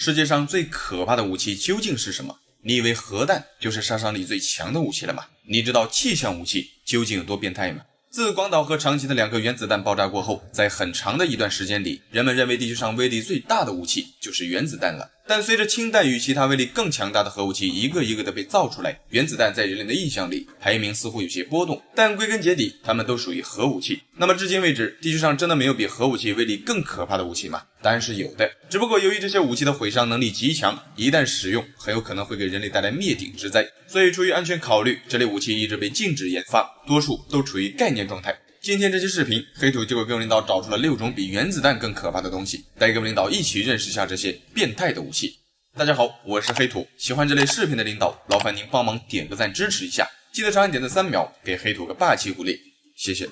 世界上最可怕的武器究竟是什么？你以为核弹就是杀伤力最强的武器了吗？你知道气象武器究竟有多变态吗？自广岛和长崎的2颗原子弹爆炸过后，在很长的一段时间里，人们认为地球上威力最大的武器就是原子弹了。但随着氢弹与其他威力更强大的核武器一个一个的被造出来，原子弹在人类的印象里排名似乎有些波动，但归根结底，它们都属于核武器。那么至今为止，地球上真的没有比核武器威力更可怕的武器吗？当然是有的，只不过由于这些武器的毁伤能力极强，一旦使用，很有可能会给人类带来灭顶之灾。所以出于安全考虑，这类武器一直被禁止研发，多数都处于概念状态。今天这期视频，黑土就给各位领导找出了6种比原子弹更可怕的东西，带各位领导一起认识下这些变态的武器。大家好，我是黑土，喜欢这类视频的领导，劳烦您帮忙点个赞支持一下，记得长按点赞3秒，给黑土个霸气鼓励，谢谢。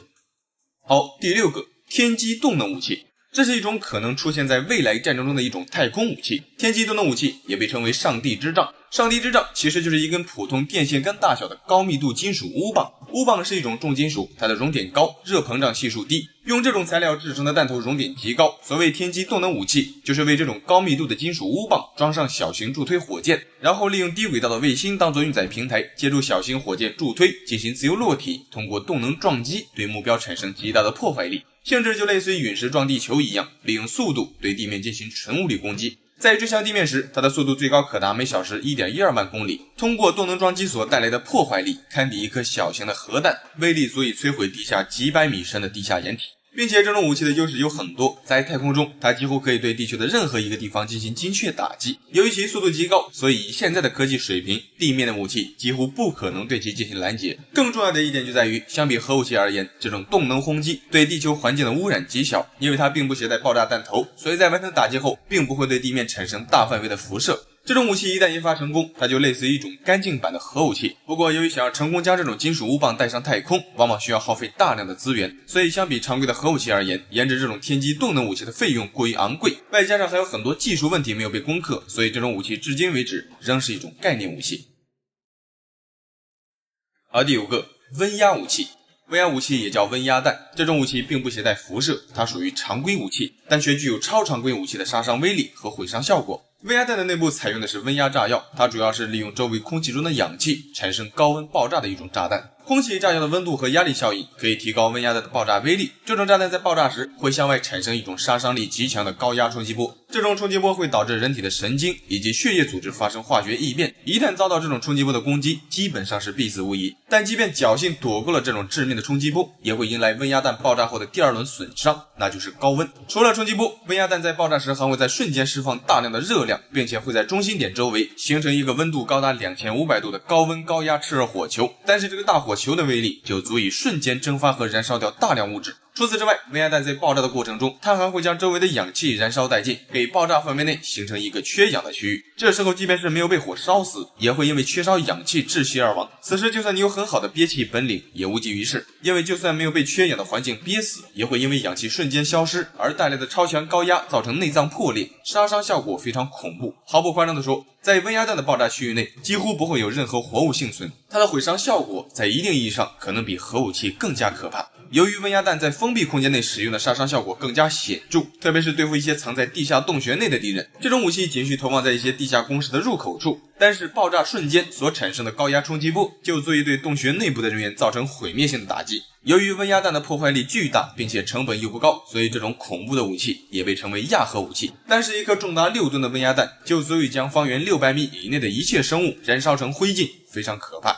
好，第6个，天基动能武器。这是一种可能出现在未来战争中的一种太空武器，天基动能武器也被称为上帝之杖。上帝之杖其实就是一根普通电线杆大小的高密度金属钨棒。钨棒是一种重金属，它的熔点高，热膨胀系数低，用这种材料制成的弹头熔点极高。所谓天基动能武器，就是为这种高密度的金属钨棒装上小型助推火箭，然后利用低轨道的卫星当作运载平台，借助小型火箭助推进行自由落体，通过动能撞击对目标产生极大的破坏力。性质就类似于陨石撞地球一样，利用速度对地面进行纯物理攻击。在追向地面时，它的速度最高可达每小时 1.12 万公里，通过动能撞击所带来的破坏力，堪比一颗小型的核弹，威力足以摧毁地下几百米深的地下掩体。并且这种武器的优势有很多，在太空中它几乎可以对地球的任何一个地方进行精确打击。由于其速度极高，所以以现在的科技水平，地面的武器几乎不可能对其进行拦截。更重要的一点就在于，相比核武器而言，这种动能轰击对地球环境的污染极小，因为它并不携带爆炸弹头，所以在完成打击后并不会对地面产生大范围的辐射。这种武器一旦研发成功，它就类似于一种干净版的核武器。不过由于想要成功将这种金属钨棒带上太空，往往需要耗费大量的资源，所以相比常规的核武器而言，研制这种天基动能武器的费用过于昂贵，外加上还有很多技术问题没有被攻克，所以这种武器至今为止仍是一种概念武器。而第5个，温压武器。温压武器也叫温压弹，这种武器并不携带辐射，它属于常规武器，但却具有超常规武器的杀伤威力和毁伤效果。温压弹的内部采用的是温压炸药，它主要是利用周围空气中的氧气产生高温爆炸的一种炸弹。空气炸药的温度和压力效应可以提高温压弹的爆炸威力，这种炸弹在爆炸时会向外产生一种杀伤力极强的高压冲击波，这种冲击波会导致人体的神经以及血液组织发生化学异变，一旦遭到这种冲击波的攻击，基本上是必死无疑。但即便侥幸躲过了这种致命的冲击波，也会迎来温压弹爆炸后的第2轮损伤，那就是高温。除了冲击波，温压弹在爆炸时还会在瞬间释放大量的热量，并且会在中心点周围形成一个温度高达2500度的高温高压炽热火球，但是这个大火球的威力就足以瞬间蒸发和燃烧掉大量物质。除此之外，温压弹在爆炸的过程中，它还会将周围的氧气燃烧殆尽，给爆炸范围内形成一个缺氧的区域。这时候即便是没有被火烧死，也会因为缺少氧气窒息而亡。此时就算你有很好的憋气本领，也无济于事，因为就算没有被缺氧的环境憋死，也会因为氧气瞬间消失而带来的超强高压造成内脏破裂，杀伤效果非常恐怖。毫不夸张地说，在温压弹的爆炸区域内几乎不会有任何活物幸存，它的毁伤效果在一定意义上可能比核武器更加可怕。由于温压弹在封闭空间内使用的杀伤效果更加显著，特别是对付一些藏在地下洞穴内的敌人，这种武器仅需投放在一些地下工事的入口处，但是爆炸瞬间所产生的高压冲击波就足以对洞穴内部的人员造成毁灭性的打击。由于温压弹的破坏力巨大，并且成本又不高，所以这种恐怖的武器也被称为亚核武器。但是一颗重达6吨的温压弹就足以将方圆600米以内的一切生物燃烧成灰烬，非常可怕。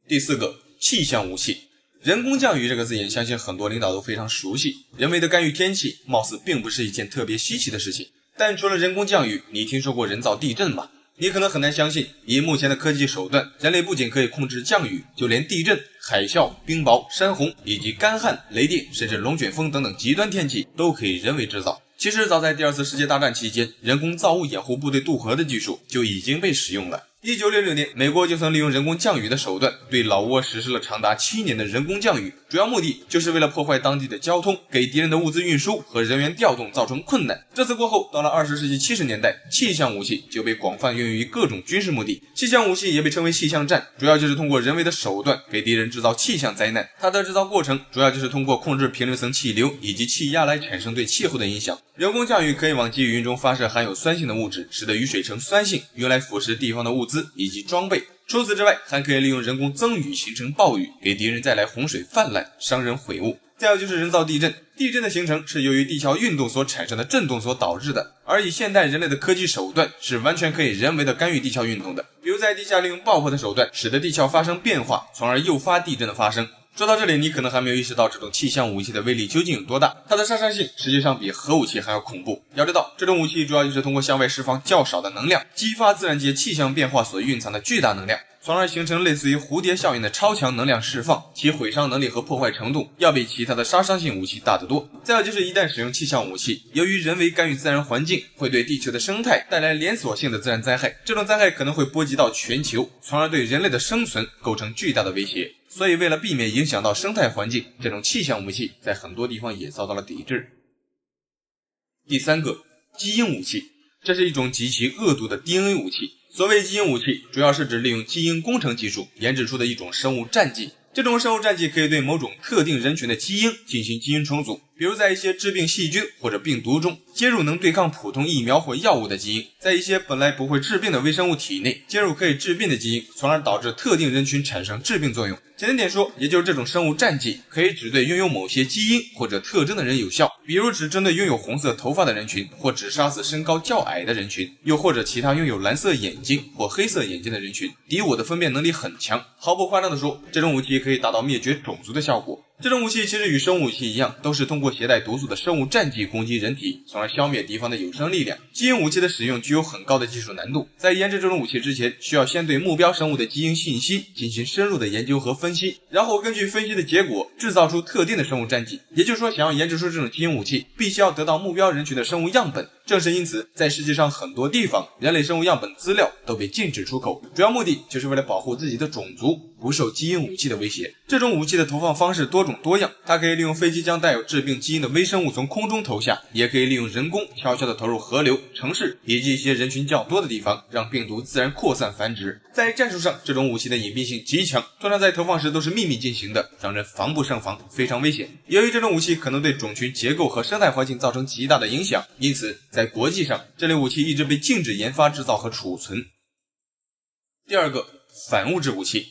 第4个，气象武器。人工降雨这个字眼，相信很多领导都非常熟悉。人为的干预天气，貌似并不是一件特别稀奇的事情。但除了人工降雨，你听说过人造地震吗？你可能很难相信，以目前的科技手段，人类不仅可以控制降雨，就连地震、海啸、冰雹、山洪以及干旱、雷电，甚至龙卷风等等极端天气都可以人为制造。其实早在第2次世界大战期间，人工造物掩护部队渡河的技术就已经被使用了。1966年，美国就曾利用人工降雨的手段对老挝实施了长达7年的人工降雨，主要目的就是为了破坏当地的交通，给敌人的物资运输和人员调动造成困难。这次过后，到了20世纪70年代，气象武器就被广泛运用于各种军事目的。气象武器也被称为气象战，主要就是通过人为的手段给敌人制造气象灾难。它的制造过程主要就是通过控制平流层气流以及气压来产生对气候的影响。人工降雨可以往积雨云中发射含有酸性的物质，使得雨水呈酸性，用来腐蚀地方的物资以及装备。除此之外，还可以利用人工增雨形成暴雨，给敌人带来洪水泛滥，伤人毁物。再有就是人造地震，地震的形成是由于地壳运动所产生的震动所导致的，而以现代人类的科技手段是完全可以人为的干预地壳运动的，比如在地下利用爆破的手段，使得地壳发生变化，从而诱发地震的发生。说到这里，你可能还没有意识到这种气象武器的威力究竟有多大，它的杀伤性实际上比核武器还要恐怖。要知道，这种武器主要就是通过向外释放较少的能量，激发自然界气象变化所蕴藏的巨大能量，从而形成类似于蝴蝶效应的超强能量释放，其毁伤能力和破坏程度要比其他的杀伤性武器大得多。再有就是一旦使用气象武器，由于人为干预自然环境，会对地球的生态带来连锁性的自然灾害，这种灾害可能会波及到全球，从而对人类的生存构成巨大的威胁。所以为了避免影响到生态环境，这种气象武器在很多地方也遭到了抵制。第三个，基因武器，这是一种极其恶毒的 DNA 武器。所谓基因武器，主要是指利用基因工程技术研制出的一种生物战剂。这种生物战剂可以对某种特定人群的基因进行基因重组，比如在一些致病细菌或者病毒中接入能对抗普通疫苗或药物的基因，在一些本来不会致病的微生物体内接入可以致病的基因，从而导致特定人群产生致病作用。简单点说，也就是这种生物战剂可以只对拥有某些基因或者特征的人有效，比如只针对拥有红色头发的人群，或只杀死身高较矮的人群，又或者其他拥有蓝色眼睛或黑色眼睛的人群。敌我的分辨能力很强，毫不夸张地说，这种武器可以达到灭绝种族的效果。这种武器其实与生物武器一样，都是通过携带毒素的生物战剂攻击人体，从而消灭敌方的有生力量。基因武器的使用具有很高的技术难度，在研制这种武器之前，需要先对目标生物的基因信息进行深入的研究和分析，然后根据分析的结果制造出特定的生物战剂。也就是说，想要研制出这种基因武器，必须要得到目标人群的生物样本。正是因此，在世界上很多地方，人类生物样本资料都被禁止出口，主要目的就是为了保护自己的种族不受基因武器的威胁。这种武器的投放方式多种多样，它可以利用飞机将带有致病基因的微生物从空中投下，也可以利用人工悄悄地投入河流、城市以及一些人群较多的地方，让病毒自然扩散繁殖。在战术上，这种武器的隐蔽性极强，通常在投放时都是秘密进行的，让人防不胜防，非常危险。由于这种武器可能对种群结构和生态环境造成极大的影响，因此在国际上，这类武器一直被禁止研发、制造和储存。第二个，反物质武器，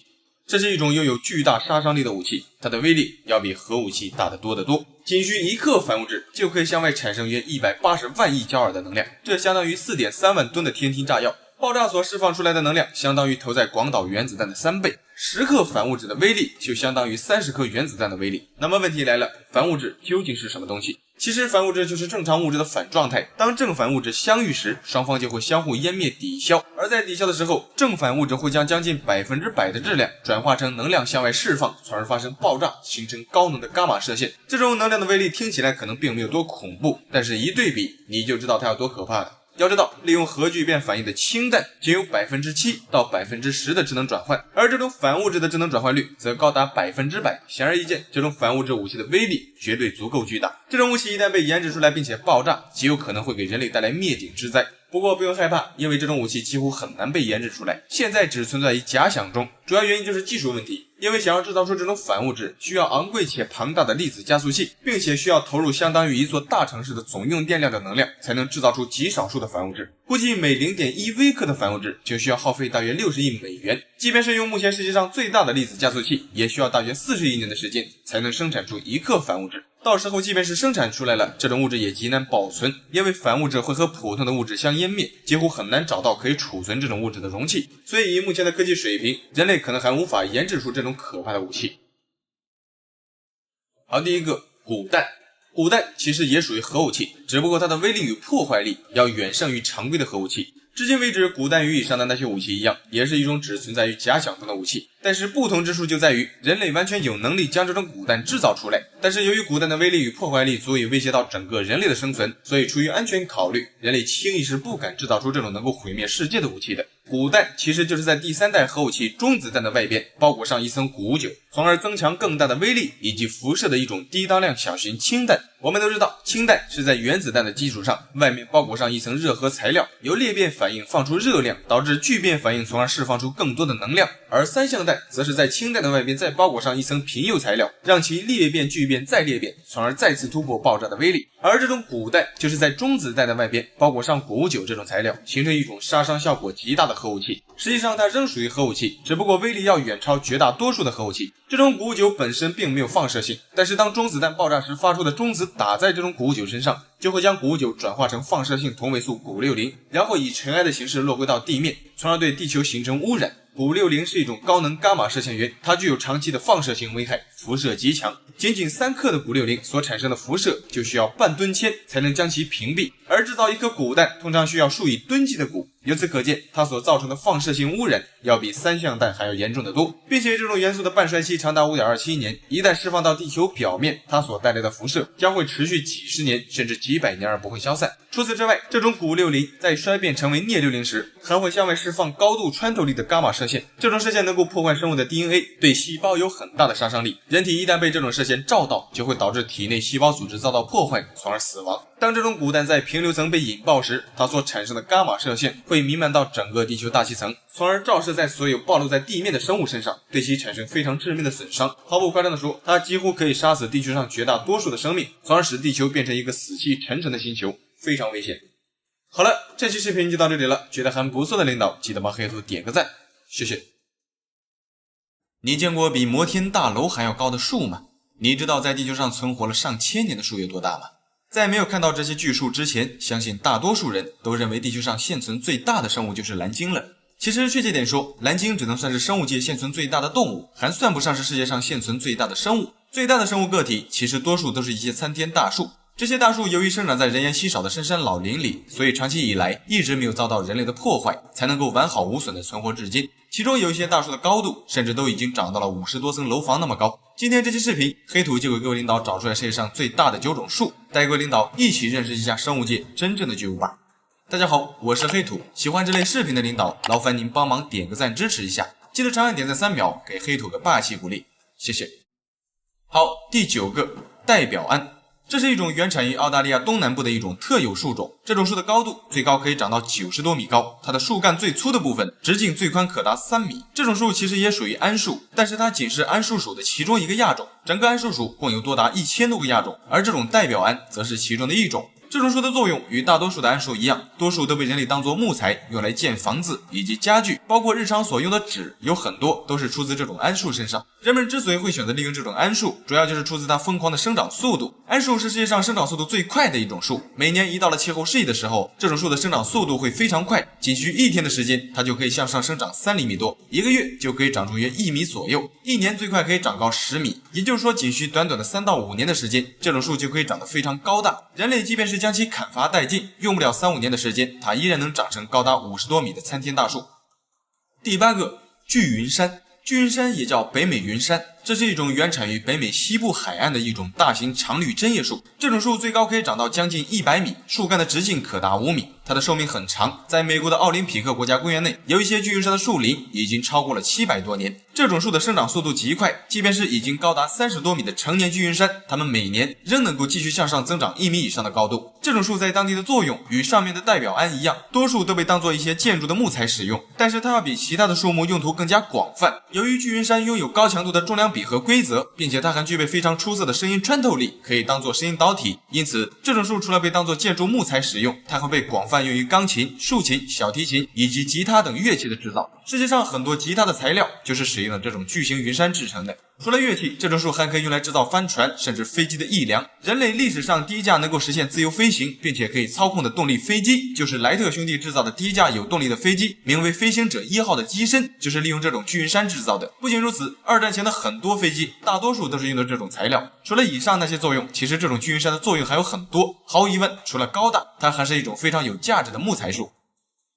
这是一种拥有巨大杀伤力的武器，它的威力要比核武器大得多得多。仅需1克反物质就可以向外产生约180万亿焦耳的能量，这相当于 4.3 万吨的天梯炸药。爆炸所释放出来的能量相当于投在广岛原子弹的3倍，10克反物质的威力就相当于30颗原子弹的威力。那么问题来了，反物质究竟是什么东西？其实反物质就是正常物质的反状态，当正反物质相遇时，双方就会相互湮灭抵消，而在抵消的时候，正反物质会将将近100%的质量转化成能量向外释放，从而发生爆炸，形成高能的伽马射线。这种能量的威力听起来可能并没有多恐怖，但是一对比你就知道它有多可怕了。要知道，利用核聚变反应的氢弹仅有 7% 到 10% 的质能转换，而这种反物质的质能转换率则高达 100%。显而易见，这种反物质武器的威力绝对足够巨大。这种武器一旦被研制出来并且爆炸，极有可能会给人类带来灭顶之灾。不过不用害怕，因为这种武器几乎很难被研制出来，现在只存在于假想中，主要原因就是技术问题。因为想要制造出这种反物质，需要昂贵且庞大的粒子加速器，并且需要投入相当于一座大城市的总用电量的能量，才能制造出极少数的反物质。估计每 0.1 微克的反物质就需要耗费大约60亿美元，即便是用目前世界上最大的粒子加速器，也需要大约40亿年的时间才能生产出1克反物质。到时候即便是生产出来了，这种物质也极难保存，因为反物质会和普通的物质相湮灭，几乎很难找到可以储存这种物质的容器。所以以目前的科技水平，人类可能还无法研制出这种可怕的武器。好，第一个，古弹。古弹其实也属于核武器，只不过它的威力与破坏力要远胜于常规的核武器。至今为止，古弹与以上的那些武器一样，也是一种只存在于假想中的武器，但是不同之处就在于人类完全有能力将这种古弹制造出来，但是由于古弹的威力与破坏力足以威胁到整个人类的生存，所以出于安全考虑，人类轻易是不敢制造出这种能够毁灭世界的武器的。骨弹其实就是在第3代核武器中子弹的外边包裹上一层钴酒，从而增强更大的威力以及辐射的一种低当量小型氢弹。我们都知道，氢弹是在原子弹的基础上外面包裹上一层热核材料，由裂变反应放出热量，导致聚变反应，从而释放出更多的能量。而3相弹则是在氢弹的外边再包裹上一层贫铀材料，让其裂变聚变再裂变，从而再次突破爆炸的威力。而这种骨弹就是在中子弹的外边包裹上钴酒这种材料，形成一种杀伤效果极大的核武器。实际上它仍属于核武器，只不过威力要远超绝大多数的核武器。这种钴酒本身并没有放射性，但是当中子弹爆炸时发出的中子打在这种钴酒身上，就会将钴酒转化成放射性同位素钴60，然后以尘埃的形式落回到地面，从而对地球形成污染。钴60是一种高能伽马射线源，它具有长期的放射性危害，辐射极强。仅仅3克的钴60所产生的辐射就需要半吨铅才能将其屏蔽，而制造一颗钴弹通常需要数以吨计的钴。由此可见，它所造成的放射性污染要比3相弹还要严重得多，并且这种元素的半衰期长达 5.27 年，一旦释放到地球表面，它所带来的辐射将会持续几十年甚至几百年而不会消散。除此之外，这种钴60在衰变成为镍60时，还会向外释放高度穿透力的伽马射线，这种射线能够破坏生物的 DNA， 对细胞有很大的杀伤力。人体一旦被这种射线照到，就会导致体内细胞组织遭到破坏，从而死亡。当这种钴弹在平流层被引爆时，它所产生的伽马射线会弥漫到整个地球大气层，从而照射在所有暴露在地面的生物身上，对其产生非常致命的损伤。毫不夸张地说，它几乎可以杀死地球上绝大多数的生命，从而使地球变成一个死气沉沉的星球，非常危险。好了，这期视频就到这里了，觉得还不错的领导记得帮黑兔点个赞，谢谢。你见过比摩天大楼还要高的树吗？你知道在地球上存活了上千年的树有多大吗？在没有看到这些巨树之前，相信大多数人都认为地球上现存最大的生物就是蓝鲸了。其实确切点说，蓝鲸只能算是生物界现存最大的动物，还算不上是世界上现存最大的生物。最大的生物个体其实多数都是一些参天大树，这些大树由于生长在人烟稀少的深山老林里，所以长期以来一直没有遭到人类的破坏，才能够完好无损的存活至今。其中有一些大树的高度甚至都已经长到了50多层楼房那么高。今天这期视频，黑土就给各位领导找出来世界上最大的9种树，带各位领导一起认识一下生物界真正的巨无霸。大家好，我是黑土，喜欢这类视频的领导，劳烦您帮忙点个赞支持一下，记得长按点赞3秒，给黑土个霸气鼓励，谢谢。好，第9个，代表桉。这是一种原产于澳大利亚东南部的一种特有树种，这种树的高度最高可以长到90多米高，它的树干最粗的部分直径最宽可达3米。这种树其实也属于桉树，但是它仅是桉树属的其中一个亚种，整个桉树属共有多达1000多个亚种，而这种代表桉则是其中的一种。这种树的作用与大多数的桉树一样，多数都被人类当作木材用来建房子以及家具，包括日常所用的纸，有很多都是出自这种桉树身上。人们之所以会选择利用这种桉树，主要就是出自它疯狂的生长速度。桉树是世界上生长速度最快的一种树，每年一到了气候适宜的时候，这种树的生长速度会非常快，仅需1天的时间，它就可以向上生长3厘米多，1个月就可以长出约1米左右，1年最快可以长高10米。也就是说，仅需短短的3到5年的时间，这种树就可以长得非常高大。人类即便是将其砍伐殆尽，用不了3-5年的时间，它依然能长成高达50多米的参天大树。第8个，巨云杉。巨云杉也叫北美云杉，这是一种原产于北美西部海岸的一种大型常绿针叶树。这种树最高可以长到将近100米，树干的直径可达5米，它的寿命很长。在美国的奥林匹克国家公园内，有一些巨云杉的树龄已经超过了700多年。这种树的生长速度极快，即便是已经高达30多米的成年巨云杉，它们每年仍能够继续向上增长1米以上的高度。这种树在当地的作用与上面的代表桉一样，多数都被当作一些建筑的木材使用，但是它要比其他的树木用途更加广泛。由于巨云杉拥有高强度的重量比和规则，并且它还具备非常出色的声音穿透力，可以当作声音导体，因此这种树除了被当作建筑木材使用，它还会被广泛用于钢琴、竖琴、小提琴以及吉他等乐器的制造。世界上很多吉他的材料就是使用了这种巨型云杉制成的。除了乐器，这种树还可以用来制造帆船甚至飞机的翼梁。人类历史上第一架能够实现自由飞行并且可以操控的动力飞机，就是莱特兄弟制造的第一架有动力的飞机，名为飞行者1号的机身就是利用这种巨云杉制造的。不仅如此，二战前的很多飞机大多数都是用的这种材料。除了以上那些作用，其实这种巨云杉的作用还有很多。毫无疑问，除了高大，它还是一种非常有价值的木材树。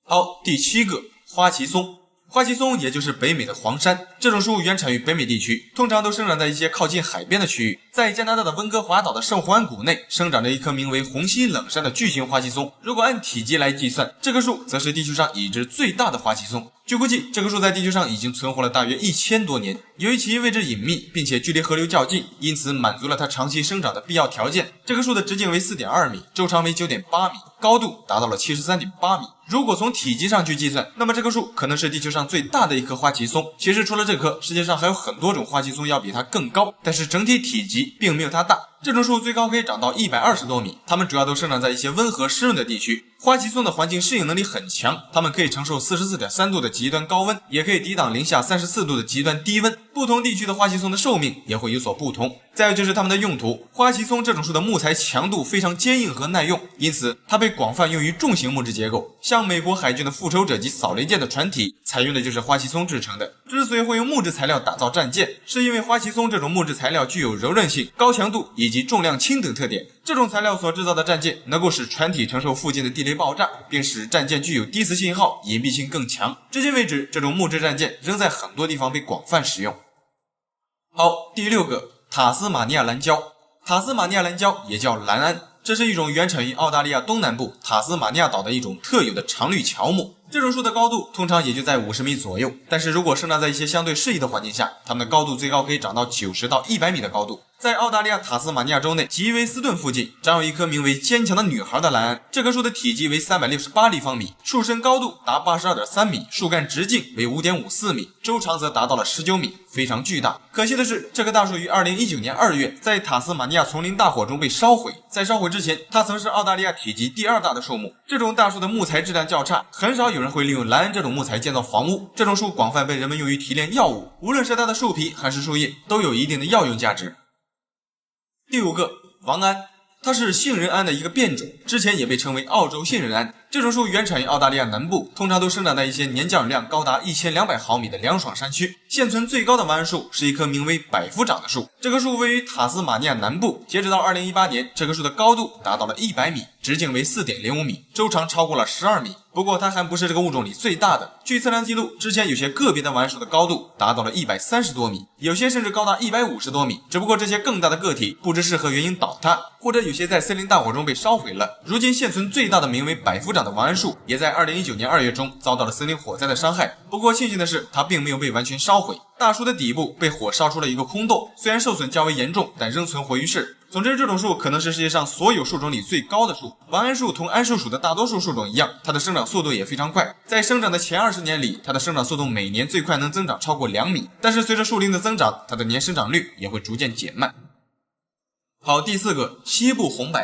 好，第7个，花旗松。花旗松也就是北美的黄杉，这种树原产于北美地区，通常都生长在一些靠近海边的区域。在加拿大的温哥华岛的圣胡安谷内，生长着一棵名为红溪冷杉的巨型花旗松。如果按体积来计算，这棵树则是地球上已知最大的花旗松。据估计，这棵树在地球上已经存活了大约1000多年。由于其位置隐秘，并且距离河流较近，因此满足了它长期生长的必要条件。这棵树的直径为 4.2 米，周长为 9.8 米，高度达到了 73.8 米。如果从体积上去计算，那么这棵树可能是地球上最大的一棵花旗松。其实除了这棵，世界上还有很多种花旗松要比它更高，但是整体体积并没有它大。这种树最高可以长到120多米，它们主要都生长在一些温和湿润的地区。花旗松的环境适应能力很强，它们可以承受 44.3 度的极端高温，也可以抵挡零下34度的极端低温。不同地区的花旗松的寿命也会有所不同。再有就是它们的用途，花旗松这种树的木材强度非常坚硬和耐用，因此它被广泛用于重型木质结构。像美国海军的复仇者级扫雷舰的船体采用的就是花旗松制成的。之所以会用木质材料打造战舰，是因为花旗松这种木质材料具有柔韧性、高强度以及重量轻等特点。这种材料所制造的战舰能够使船体承受附近的地雷爆炸，并使战舰具有低磁信号，隐蔽性更强。至今为止，这种木质战舰仍在很多地方被广泛使用。好，第6个，塔斯马尼亚蓝椒。塔斯马尼亚蓝椒也叫蓝桉，这是一种原产于澳大利亚东南部塔斯马尼亚岛的一种特有的常绿乔木。这种树的高度通常也就在50米左右，但是如果生长在一些相对适宜的环境下，它们的高度最高可以长到90到100米的高度。在澳大利亚塔斯马尼亚州内吉维斯顿附近长有一棵名为坚强的女孩的蓝桉，这棵树的体积为368立方米，树身高度达 82.3 米，树干直径为 5.54 米，周长则达到了19米，非常巨大。可惜的是，这棵大树于2019年2月在塔斯马尼亚丛林大火中被烧毁。在烧毁之前，它曾是澳大利亚体积第2大的树木。这种大树的木材质量较差，很少有人会利用蓝桉这种木材建造房屋。这种树广泛被人们用于提炼药物，无论是它的树皮还是树叶，都有一定的药用价值。第5个，王桉，它是杏仁桉的一个变种，之前也被称为澳洲杏仁桉。这种树原产于澳大利亚南部，通常都生长在一些年降雨量高达1200毫米的凉爽山区。现存最高的王桉树是一棵名为百夫长的树，这棵树位于塔斯马尼亚南部。截止到2018年，这棵树的高度达到了100米，直径为 4.05 米，周长超过了12米。不过它还不是这个物种里最大的，据测量记录，之前有些个别的王桉树的高度达到了130多米，有些甚至高达150多米。只不过这些更大的个体不知是何原因倒塌，或者有些在森林大火中被烧毁了。如今现存最大的名为百夫长的王桉树，也在2019年2月中遭到了森林火灾的伤害。不过庆幸的是，它并没有被完全烧毁，大树的底部被火烧出了一个空洞，虽然受损较为严重，但仍存活于世。总之，这种树可能是世界上所有树种里最高的树。王桉树同桉树属的大多数树种一样，它的生长速度也非常快。在生长的前20年里，它的生长速度每年最快能增长超过2米，但是随着树龄的增长，它的年生长率也会逐渐减慢。好，第4个，西部红柏。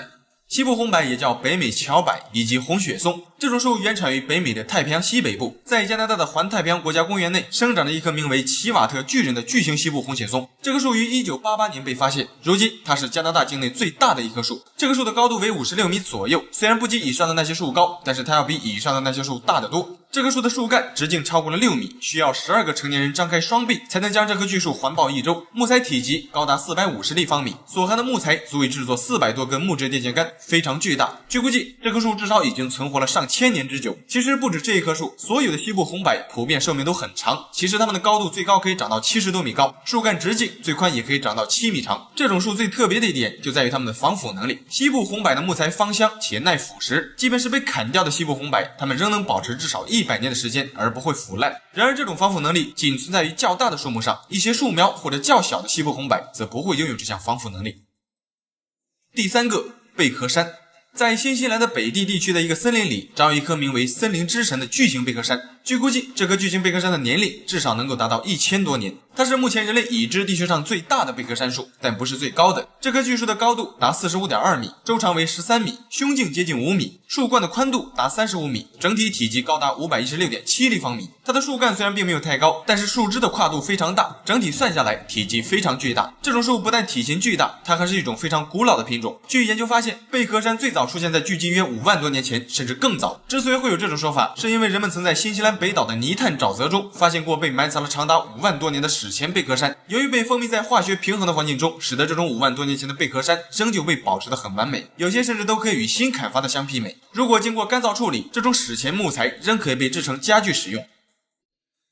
西部红柏也叫北美乔柏以及红雪松，这种树原产于北美的太平洋西北部，在加拿大的环太平洋国家公园内生长着一棵名为奇瓦特巨人的巨型西部红雪松。这棵树于1988年被发现，如今它是加拿大境内最大的一棵树。这棵树的高度为56米左右，虽然不及以上的那些树高，但是它要比以上的那些树大得多。这棵树的树干直径超过了6米，需要12个成年人张开双臂才能将这棵巨树环抱一周。木材体积高达450立方米，所含的木材足以制作400多根木质电线杆，非常巨大。据估计，这棵树至少已经存活了上千年之久。其实不止这一棵树，所有的西部红柏普遍寿命都很长。其实它们的高度最高可以长到70多米高，树干直径最宽也可以长到7米长。这种树最特别的一点就在于它们的防腐能力。西部红柏的木材芳香且耐腐蚀，即便是被砍掉的西部红柏，它们仍能保持至少100年的时间而不会腐烂。然而这种防腐能力仅存在于较大的树木上，一些树苗或者较小的西部红柏则不会拥有这项防腐能力。第3个，贝壳杉。在新西兰的北地地区的一个森林里，长有一棵名为森林之神的巨型贝壳杉。据估计，这棵巨型贝壳杉的年龄至少能够达到1000多年。它是目前人类已知地球上最大的贝壳杉树，但不是最高的。这棵巨树的高度达 45.2 米，周长为13米，胸径接近5米，树冠的宽度达35米，整体体积高达 516.7 立方米。它的树干虽然并没有太高，但是树枝的跨度非常大，整体算下来体积非常巨大。这种树不但体型巨大，它还是一种非常古老的品种。据研究发现，贝壳杉最早出现在距今约5万多年前，甚至更早。之所以会有这种说法，是因为人们曾在新西兰北岛的泥炭沼泽中发现过被埋藏了长达5万多年的史前贝壳杉。由于被封闭在化学平衡的环境中，使得这种5万多年前的贝壳杉仍旧被保持得很完美，有些甚至都可以与新砍伐的相媲美。如果经过干燥处理，这种史前木材仍可以被制成家具使用。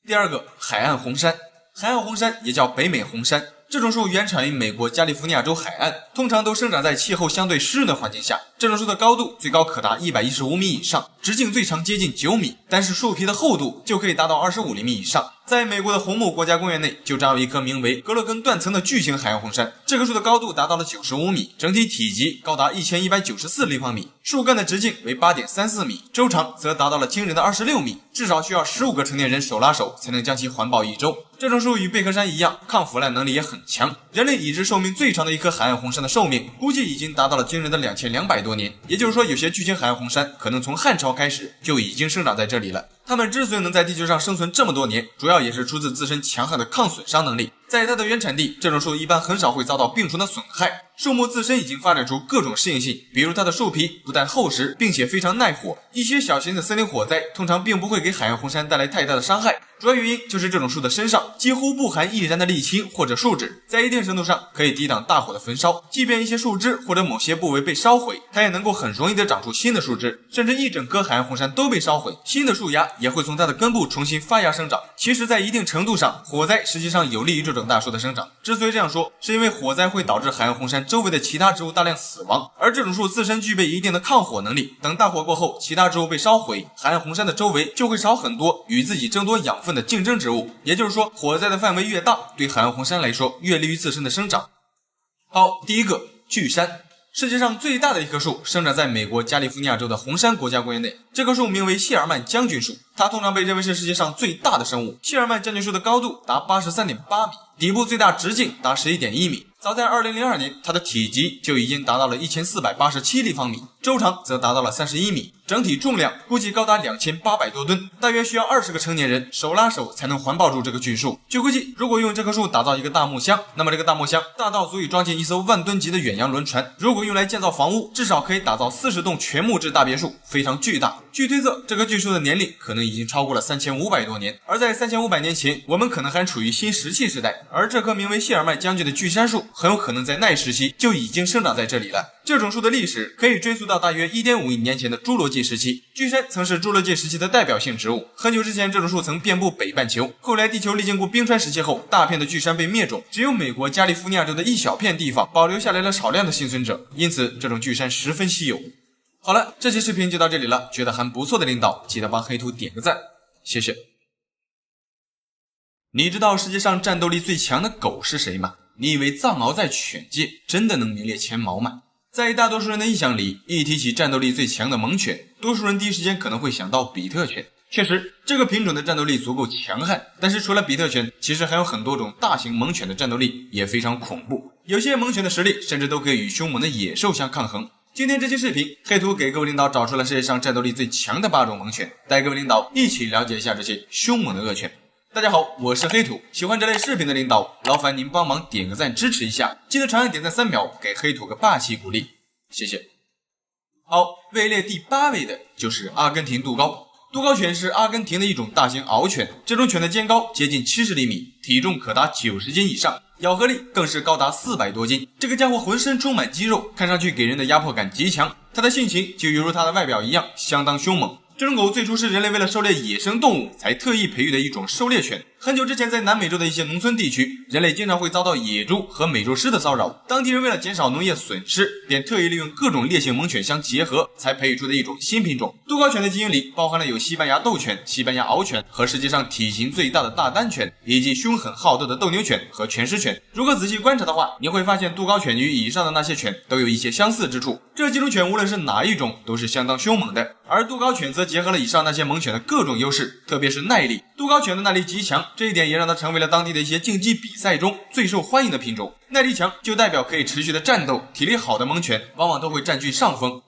第二个，海岸红杉。海岸红杉也叫北美红杉，这种树原产于美国加利福尼亚州海岸，通常都生长在气候相对湿润的环境下。这种树的高度最高可达115米以上，直径最长接近9米，但是树皮的厚度就可以达到25厘米以上。在美国的红木国家公园内就长有一棵名为格勒根断层的巨型海岸红杉，这棵树的高度达到了95米，整体体积高达1194立方米，树干的直径为8.34米，周长则达到了惊人的26米，至少需要15个成年人手拉手才能将其环抱一周。这种树与贝壳杉一样，抗腐烂能力也很强。人类已知寿命最长的一棵海岸红杉的寿命估计已经达到了惊人的2200多年，也就是说有些巨型海岸红杉可能从汉朝开始就已经生长在这里了。它们之所以能在地球上生存这么多年，主要也是出自自身强悍的抗损伤能力。在它的原产地，这种树一般很少会遭到病虫的损害，树木自身已经发展出各种适应性，比如它的树皮不但厚实，并且非常耐火。一些小型的森林火灾通常并不会给海岸红杉带来太大的伤害，主要原因就是这种树的身上几乎不含易燃的沥青或者树脂，在一定程度上可以抵挡大火的焚烧。即便一些树枝或者某些部位被烧毁，它也能够很容易的长出新的树枝，甚至一整棵海岸红杉都被烧毁，新的树芽也会从它的根部重新发芽生长。其实在一定程度上，火灾实际上有利于这种大树的生长。之所以这样说，是因为火灾会导致海岸红杉周围的其他植物大量死亡，而这种树自身具备一定的抗火能力，等大火过后，其他植物被烧毁，海岸红杉的周围就会少很多与自己争夺养分的竞争植物，也就是说，火灾的范围越大，对海岸红杉来说越利于自身的生长。好，第一个，巨杉。世界上最大的一棵树生长在美国加利福尼亚州的红杉国家公园内，这棵树名为谢尔曼将军树，它通常被认为是世界上最大的生物。谢尔曼将军树的高度达83.8米，底部最大直径达11.1米。早在2002年，它的体积就已经达到了1487立方米，周长则达到了31米，整体重量估计高达2800多吨，大约需要20个成年人手拉手才能环抱住这个巨树。据估计，如果用这棵树打造一个大木箱，那么这个大木箱大到足以装进一艘万吨级的远洋轮船，如果用来建造房屋，至少可以打造40栋全木质大别墅，非常巨大。据推测，这棵巨树的年龄可能已经超过了3500多年，而在3500年前，我们可能还处于新石器时代，而这棵名为谢尔曼将军的巨杉树很有可能在那时期就已经生长在这里了。这种树的历史可以追溯到大约1.5亿年前的侏罗纪时期，巨杉曾是侏罗纪时期的代表性植物。很久之前，这种树曾遍布北半球，后来地球历经过冰川时期后，大片的巨杉被灭种，只有美国加利福尼亚州的一小片地方保留下来了少量的幸存者，因此这种巨杉十分稀有。好了，这期视频就到这里了，觉得还不错的领导记得帮黑土点个赞，谢谢。你知道世界上战斗力最强的狗是谁吗？你以为藏獒在犬界真的能名列前茅吗？在大多数人的印象里，一提起战斗力最强的猛犬，多数人第一时间可能会想到比特犬。确实，这个品种的战斗力足够强悍，但是除了比特犬，其实还有很多种大型猛犬的战斗力也非常恐怖，有些猛犬的实力甚至都可以与凶猛的野兽相抗衡。今天这期视频，黑土给各位领导找出了世界上战斗力最强的8种猛犬，带各位领导一起了解一下这些凶猛的恶犬。大家好，我是黑土，喜欢这类视频的领导，劳烦您帮忙点个赞支持一下，记得长按点赞3秒，给黑土个霸气鼓励，谢谢。好，位列第8位的就是阿根廷杜高。杜高犬是阿根廷的一种大型獒犬，这种犬的肩高接近70厘米，体重可达90斤以上，咬合力更是高达400多斤。这个家伙浑身充满肌肉，看上去给人的压迫感极强，它的性情就犹如它的外表一样，相当凶猛。这种狗最初是人类为了狩猎野生动物才特意培育的一种狩猎犬。很久之前，在南美洲的一些农村地区，人类经常会遭到野猪和美洲狮的骚扰，当地人为了减少农业损失，便特意利用各种烈性猛犬相结合，才培育出的一种新品种。杜高犬的基因里包含了有西班牙斗犬、西班牙獒犬和世界上体型最大的大丹犬，以及凶狠好斗的斗牛犬和全狮犬。如果仔细观察的话，你会发现杜高犬与以上的那些犬都有一些相似之处，这几种犬无论是哪一种都是相当凶猛的，而杜高犬则结合了以上那些猛犬的各种优势，特别是耐力。杜高犬的耐力极强，这一点也让它成为了当地的一些竞技比赛中最受欢迎的品种。耐力强就代表可以持续的战斗，体力好的猛犬往往都会占据上风。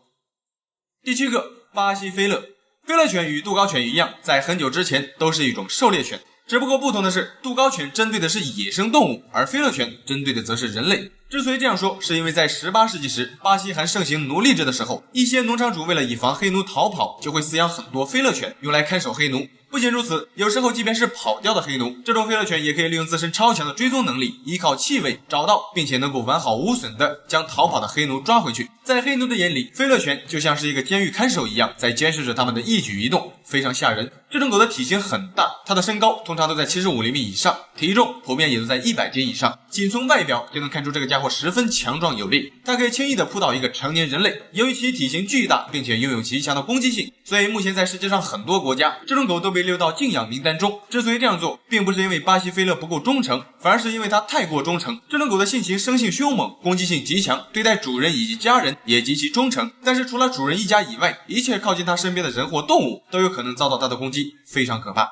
第7个，巴西飞勒。飞勒犬与杜高犬一样，在很久之前都是一种狩猎犬，只不过不同的是，杜高犬针对的是野生动物，而飞勒犬针对的则是人类。这之所以这样说，是因为在18世纪时，巴西还盛行奴隶制的时候，一些农场主为了以防黑奴逃跑，就会饲养很多菲勒犬，用来看守黑奴。不仅如此，有时候即便是跑掉的黑奴，这种菲勒犬也可以利用自身超强的追踪能力，依靠气味找到并且能够完好无损的将逃跑的黑奴抓回去。在黑奴的眼里，菲勒犬就像是一个监狱看守一样，在监视着他们的一举一动，非常吓人。这种狗的体型很大，它的身高通常都在75厘米以上，体重普遍也都在100斤以上。仅从外表就能看出这个家伙十分强壮有力，它可以轻易地扑倒一个成年人类。由于其体型巨大，并且拥有极强的攻击性，所以目前在世界上很多国家，这种狗都被列到禁养名单中。之所以这样做，并不是因为巴西菲勒不够忠诚，反而是因为它太过忠诚。这种狗的性情生性凶猛，攻击性极强，对待主人以及家人也极其忠诚。但是除了主人一家以外，一切靠近它身边的人或动物都有可能遭到它的攻击，非常可怕。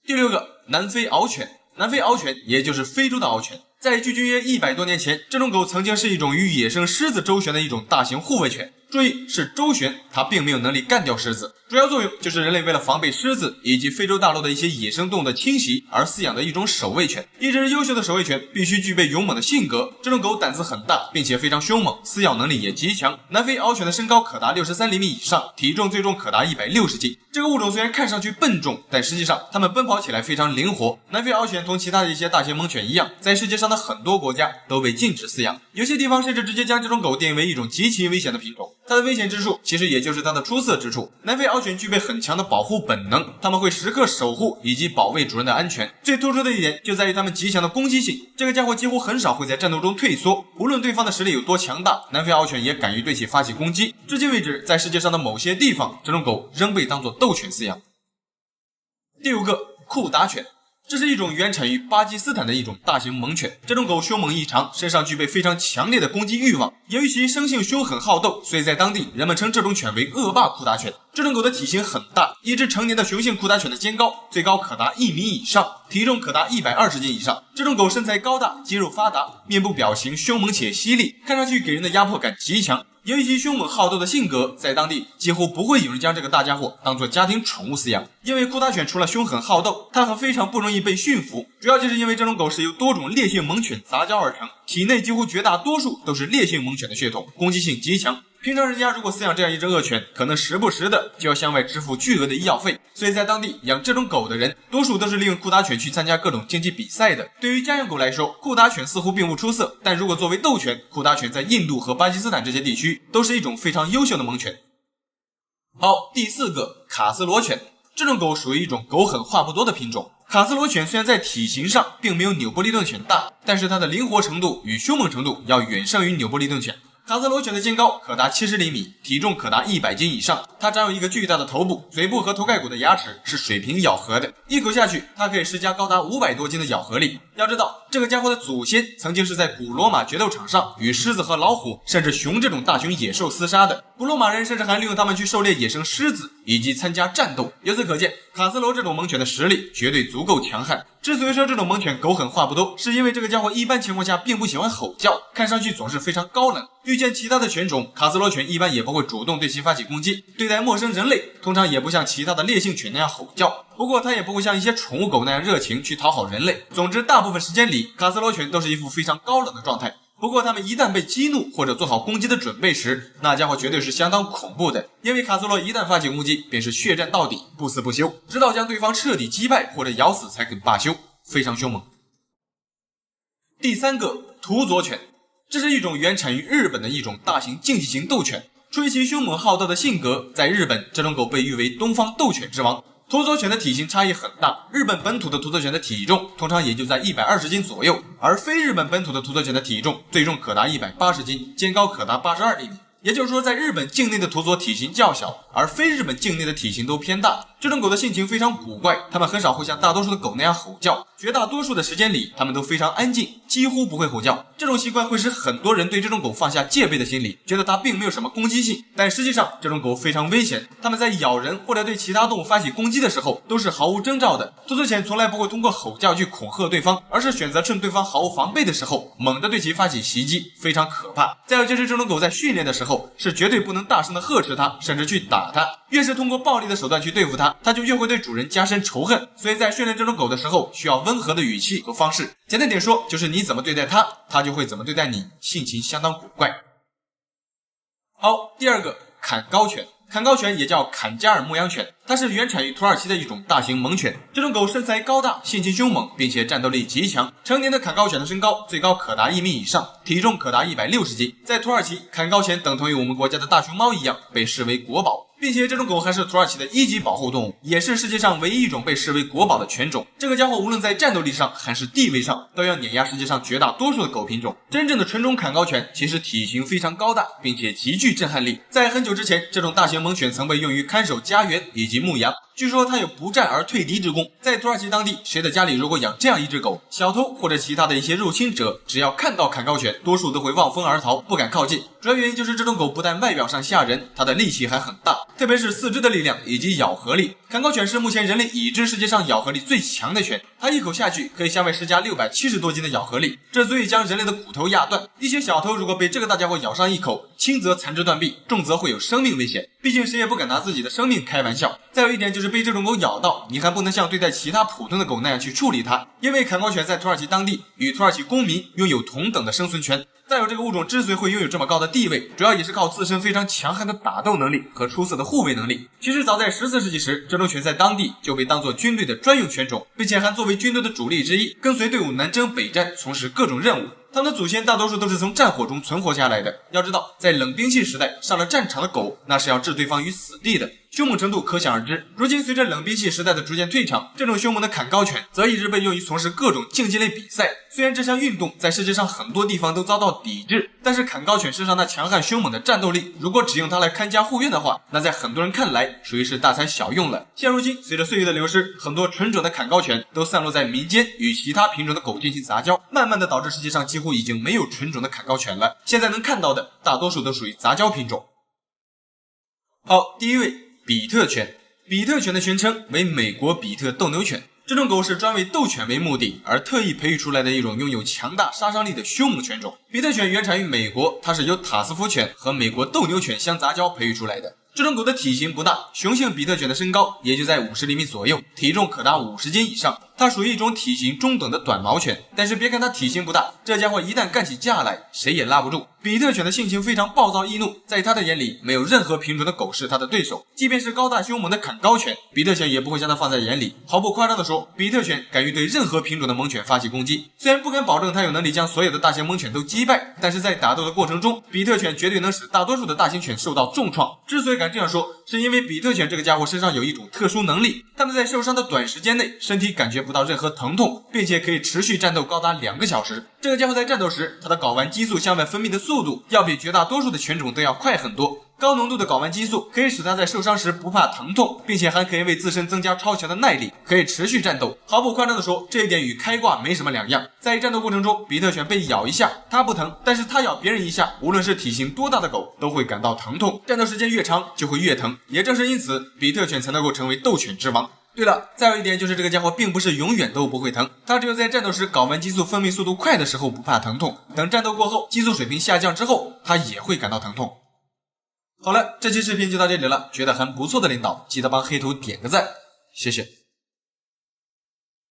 第6个，南非獒犬。南非獒犬也就是非洲的獒犬，在距今约100多年前，这种狗曾经是一种与野生狮子周旋的一种大型护卫犬。注意，是周旋，它并没有能力干掉狮子，主要作用就是人类为了防备狮子以及非洲大陆的一些野生动物的侵袭而饲养的一种守卫犬。一只优秀的守卫犬必须具备勇猛的性格，这种狗胆子很大，并且非常凶猛，饲养能力也极强。南非獒犬的身高可达63厘米以上，体重最重可达160斤。这个物种虽然看上去笨重，但实际上它们奔跑起来非常灵活。南非獒犬同其他的一些大型猛犬一样，在世界上的很多国家都被禁止饲养，有些地方甚至直接将这种狗定义为一种极其危险的品种。它的危险之处其实也就是它的出色之处。南非獒犬具备很强的保护本能，它们会时刻守护以及保卫主人的安全。最突出的一点就在于它们极强的攻击性，这个家伙几乎很少会在战斗中退缩，无论对方的实力有多强大，南非獒犬也敢于对其发起攻击。至今为止，在世界上的某些地方，这种狗仍被当作斗犬饲养。第5个，库达犬。这是一种原产于巴基斯坦的一种大型猛犬，这种狗凶猛异常，身上具备非常强烈的攻击欲望。由于其生性凶狠好斗，所以在当地人们称这种犬为恶霸库达犬。这种狗的体型很大，一只成年的雄性库达犬的肩高最高可达1米以上，体重可达120斤以上。这种狗身材高大，肌肉发达，面部表情凶猛且犀利，看上去给人的压迫感极强。由于其凶猛好斗的性格，在当地几乎不会有人将这个大家伙当作家庭宠物饲养。因为库达犬除了凶狠好斗，它还非常不容易被驯服，主要就是因为这种狗是由多种烈性猛犬杂交而成，体内几乎绝大多数都是烈性猛犬的血统，攻击性极强。平常人家如果饲养这样一只恶犬，可能时不时的就要向外支付巨额的医药费，所以在当地养这种狗的人，多数都是利用库达犬去参加各种竞技比赛的。对于家养狗来说，库达犬似乎并不出色，但如果作为斗犬，库达犬在印度和巴基斯坦这些地区都是一种非常优秀的猛犬。好，第4个，卡斯罗犬。这种狗属于一种狗狠话不多的品种。卡斯罗犬虽然在体型上并没有纽波利顿犬大，但是它的灵活程度与凶猛程度要远胜于纽波利顿犬。卡斯罗犬的肩高可达70厘米，体重可达100斤以上。它长有一个巨大的头部，嘴部和头盖骨的牙齿是水平咬合的，一口下去，它可以施加高达500多斤的咬合力。要知道，这个家伙的祖先曾经是在古罗马决斗场上与狮子和老虎，甚至熊这种大型野兽厮杀的。古罗马人甚至还利用它们去狩猎野生狮子，以及参加战斗。由此可见，卡斯罗这种猛犬的实力绝对足够强悍。之所以说这种猛犬狗狠话不多，是因为这个家伙一般情况下并不喜欢吼叫，看上去总是非常高冷。遇见其他的犬种，卡斯罗犬一般也不会主动对其发起攻击，对待陌生人类通常也不像其他的烈性犬那样吼叫，不过它也不会像一些宠物狗那样热情去讨好人类。总之，大部分时间里，卡斯罗犬都是一副非常高冷的状态。不过它们一旦被激怒或者做好攻击的准备时，那家伙绝对是相当恐怖的，因为卡斯罗一旦发起攻击，便是血战到底，不死不休，直到将对方彻底击败或者咬死才肯罢休，非常凶猛。第3个，土佐犬。这是一种原产于日本的一种大型竞技型斗犬，出于其凶猛好斗的性格，在日本这种狗被誉为东方斗犬之王。土佐犬的体型差异很大，日本本土的土佐犬的体重通常也就在120斤左右，而非日本本土的土佐犬的体重最重可达180斤，肩高可达82厘米。也就是说，在日本境内的土佐体型较小，而非日本境内的体型都偏大。这种狗的性情非常古怪，它们很少会像大多数的狗那样吼叫，绝大多数的时间里，它们都非常安静，几乎不会吼叫。这种习惯会使很多人对这种狗放下戒备的心理，觉得它并没有什么攻击性。但实际上，这种狗非常危险，它们在咬人或者对其他动物发起攻击的时候，都是毫无征兆的。土佐犬从来不会通过吼叫去恐吓对方，而是选择趁对方毫无防备的时候，猛地对其发起袭击，非常可怕。再有就是这种狗在训练的时候，是绝对不能大声的呵斥它，甚至去打打它。越是通过暴力的手段去对付它，它就越会对主人加深仇恨。所以在训练这种狗的时候，需要温和的语气和方式。简单点说，就是你怎么对待它，它就会怎么对待你，性情相当古怪。好，第二个，坎高犬。坎高犬也叫坎加尔牧羊犬，它是原产于土耳其的一种大型猛犬。这种狗身材高大，性情凶猛，并且战斗力极强。成年的坎高犬的身高最高可达1米以上，体重可达160斤。在土耳其，坎高犬等同于我们国家的大熊猫一样，被视为国宝。并且这种狗还是土耳其的1级保护动物，也是世界上唯一一种被视为国宝的犬种。这个家伙无论在战斗力上还是地位上，都要碾压世界上绝大多数的狗品种。真正的纯种坎高犬其实体型非常高大，并且极具震撼力。在很久之前，这种大型猛犬曾被用于看守家园以及牧羊。据说它有不战而退敌之功。在土耳其当地，谁的家里如果养这样一只狗，小偷或者其他的一些入侵者，只要看到坎高犬，多数都会望风而逃，不敢靠近。主要原因就是这种狗不但外表上吓人，它的力气还很大，特别是四肢的力量以及咬合力。坎高犬是目前人类已知世界上咬合力最强的犬，它一口下去可以下喂施加670多斤的咬合力，这足以将人类的骨头压断。一些小偷如果被这个大家伙咬上一口，轻则残肢断臂，重则会有生命危险。毕竟谁也不敢拿自己的生命开玩笑。再有一点就是被这种狗咬到，你还不能像对待其他普通的狗那样去处理它，因为坎高犬在土耳其当地与土耳其公民拥有同等的生存权。再有，这个物种之所以会拥有这么高的地位，主要也是靠自身非常强悍的打斗能力和出色的护卫能力。其实早在14世纪时，这种犬在当地就被当作军队的专用犬种，并且还作为军队的主力之一，跟随队伍南征北战，从事各种任务。他们的祖先大多数都是从战火中存活下来的。要知道，在冷兵器时代，上了战场的狗那是要置对方于死地的，凶猛程度可想而知。如今随着冷兵器时代的逐渐退场，这种凶猛的坎高犬则一直被用于从事各种竞技类比赛。虽然这项运动在世界上很多地方都遭到抵制，但是坎高犬身上那强悍凶猛的战斗力，如果只用它来看家护院的话，那在很多人看来属于是大材小用了。现如今，随着岁月的流失，很多纯种的坎高犬都散落在民间，与其他品种的狗进行杂交，慢慢的导致世界上几乎已经没有纯种的坎高犬了。现在能看到的大多数都属于杂交品种。好，第一位，比特犬。比特犬的全称为美国比特斗牛犬。这种狗是专为斗犬为目的而特意培育出来的一种拥有强大杀伤力的凶猛犬种。比特犬原产于美国，它是由塔斯夫犬和美国斗牛犬相杂交培育出来的。这种狗的体型不大，雄性比特犬的身高也就在50厘米左右，体重可达50斤以上。它属于一种体型中等的短毛犬，但是别看它体型不大，这家伙一旦干起架来，谁也拉不住。比特犬的性情非常暴躁易怒，在它的眼里，没有任何品种的狗是它的对手，即便是高大凶猛的坎高犬，比特犬也不会将它放在眼里。毫不夸张地说，比特犬敢于对任何品种的猛犬发起攻击。虽然不敢保证它有能力将所有的大型猛犬都击败，但是在打斗的过程中，比特犬绝对能使大多数的大型犬受到重创。之所以敢这样说，是因为比特犬这个家伙身上有一种特殊能力，它们在受伤的短时间内，身体感觉不到任何疼痛，并且可以持续战斗高达2个小时。这个家伙在战斗时，它的睾丸激素向外分泌的速度要比绝大多数的犬种都要快很多。高浓度的睾丸激素可以使它在受伤时不怕疼痛，并且还可以为自身增加超强的耐力，可以持续战斗。毫不夸张地说，这一点与开挂没什么两样。在战斗过程中，比特犬被咬一下，它不疼，但是它咬别人一下，无论是体型多大的狗都会感到疼痛。战斗时间越长就会越疼，也正是因此，比特犬才能够成为斗犬之王。对了，再有一点就是这个家伙并不是永远都不会疼，它只有在战斗时睾丸激素分泌速度快的时候不怕疼痛，等战斗过后激素水平下降之后，它也会感到疼痛。好了，这期视频就到这里了，觉得还不错的领导记得帮黑头点个赞，谢谢。